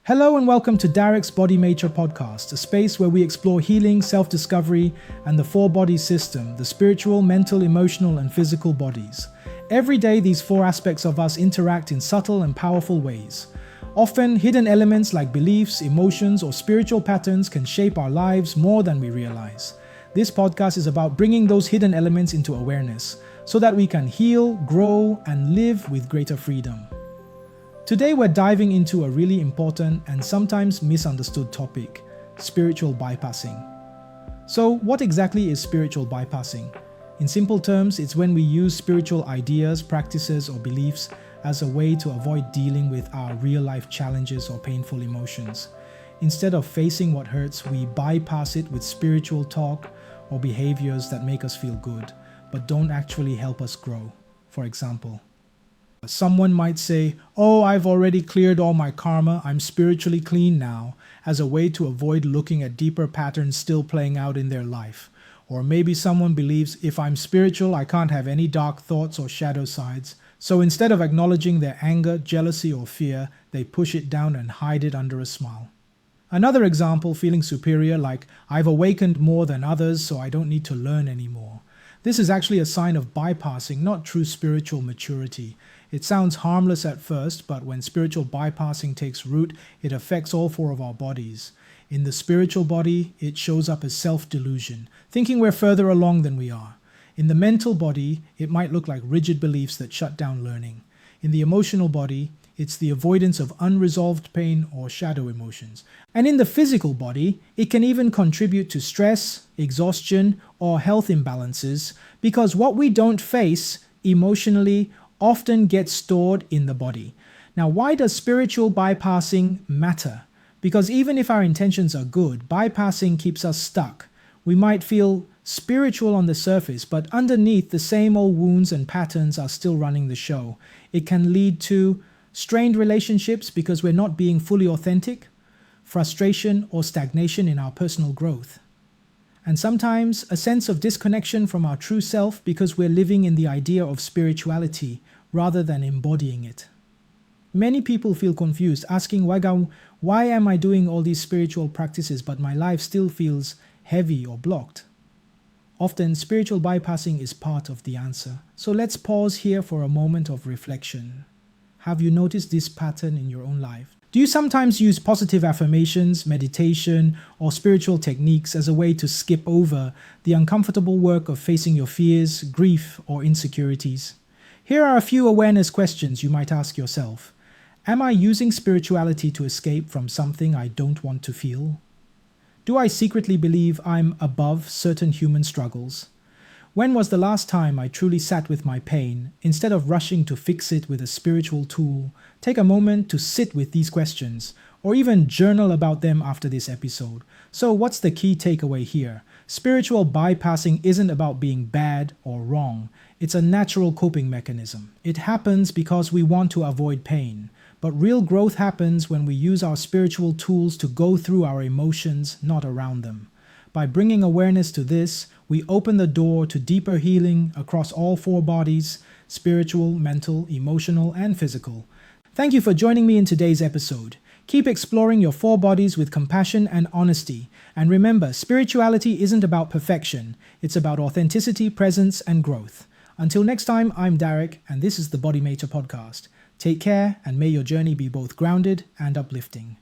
Hello and welcome to Darreck's BodyMaitre podcast, a space where we explore healing, self-discovery, and the four-body system, the spiritual, mental, emotional, and physical bodies. Every day, these four aspects of us interact in subtle and powerful ways. Often, hidden elements like beliefs, emotions, or spiritual patterns can shape our lives more than we realize. This podcast is about bringing those hidden elements into awareness so that we can heal, grow, and live with greater freedom. Today we're diving into a really important and sometimes misunderstood topic, spiritual bypassing. So what exactly is spiritual bypassing? In simple terms, it's when we use spiritual ideas, practices, or beliefs as a way to avoid dealing with our real-life challenges or painful emotions. Instead of facing what hurts, we bypass it with spiritual talk or behaviors that make us feel good, but don't actually help us grow. For example, someone might say, "Oh, I've already cleared all my karma, I'm spiritually clean now," as a way to avoid looking at deeper patterns still playing out in their life. Or maybe someone believes, if I'm spiritual, I can't have any dark thoughts or shadow sides. So instead of acknowledging their anger, jealousy, or fear, they push it down and hide it under a smile. Another example, feeling superior, like, "I've awakened more than others, so I don't need to learn anymore." This is actually a sign of bypassing, not true spiritual maturity. It sounds harmless at first, but when spiritual bypassing takes root, it affects all four of our bodies. In the spiritual body, it shows up as self-delusion, thinking we're further along than we are. In the mental body, it might look like rigid beliefs that shut down learning. In the emotional body, it's the avoidance of unresolved pain or shadow emotions. And in the physical body, it can even contribute to stress, exhaustion, or health imbalances, because what we don't face emotionally often gets stored in the body. Now, why does spiritual bypassing matter? Because even if our intentions are good, bypassing keeps us stuck. We might feel spiritual on the surface, but underneath, the same old wounds and patterns are still running the show. It can lead to strained relationships because we're not being fully authentic, frustration or stagnation in our personal growth, and sometimes a sense of disconnection from our true self because we're living in the idea of spirituality rather than embodying it. Many people feel confused, asking, why am I doing all these spiritual practices but my life still feels heavy or blocked? Often, spiritual bypassing is part of the answer. So let's pause here for a moment of reflection. Have you noticed this pattern in your own life? Do you sometimes use positive affirmations, meditation, or spiritual techniques as a way to skip over the uncomfortable work of facing your fears, grief, or insecurities? Here are a few awareness questions you might ask yourself. Am I using spirituality to escape from something I don't want to feel? Do I secretly believe I'm above certain human struggles? When was the last time I truly sat with my pain? Instead of rushing to fix it with a spiritual tool, take a moment to sit with these questions, or even journal about them after this episode. So what's the key takeaway here? Spiritual bypassing isn't about being bad or wrong. It's a natural coping mechanism. It happens because we want to avoid pain. But real growth happens when we use our spiritual tools to go through our emotions, not around them. By bringing awareness to this, we open the door to deeper healing across all four bodies: spiritual, mental, emotional, and physical. Thank you for joining me in today's episode. Keep exploring your four bodies with compassion and honesty. And remember, spirituality isn't about perfection. It's about authenticity, presence, and growth. Until next time, I'm Darreck, and this is the BodyMaitre podcast. Take care, and may your journey be both grounded and uplifting.